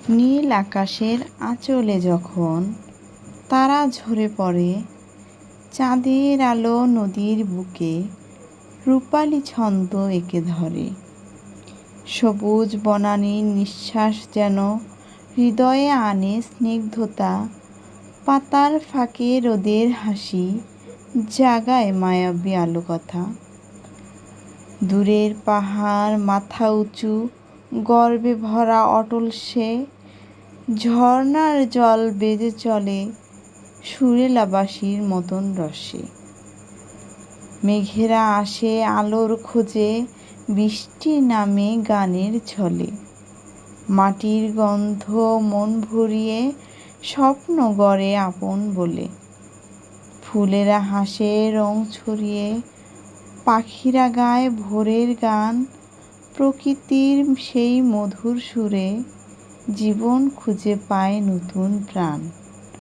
নীল আকাশের আঁচলে যখন তারা ঝরে পড়ে, চাঁদের আলো নদীর বুকে রূপালি ছন্দ এঁকে ধরে। সবুজ বনানীর নিঃশ্বাস যেন হৃদয়ে আনে স্নিগ্ধতা, পাতার ফাঁকে রোদের হাসি জাগায় মায়াবী আলো কথা। দূরের পাহাড় মাথা উঁচু, গর্বে ভরা অটল সে, ঝর্ণার জল বেজে চলে সুরেলা বাঁশির মতন রসে। মেঘেরা আসে আলোর খোঁজে, বৃষ্টি নামে গানের ছলে। মাটির গন্ধ মন ভরিয়ে স্বপ্ন গড়ে আপন বলে। ফুলেরা হাসে রং ছড়িয়ে, পাখিরা গায় ভোরের গান। প্রকৃতির সেই মধুর সুরে জীবন খুঁজে পায় নতুন প্রাণ।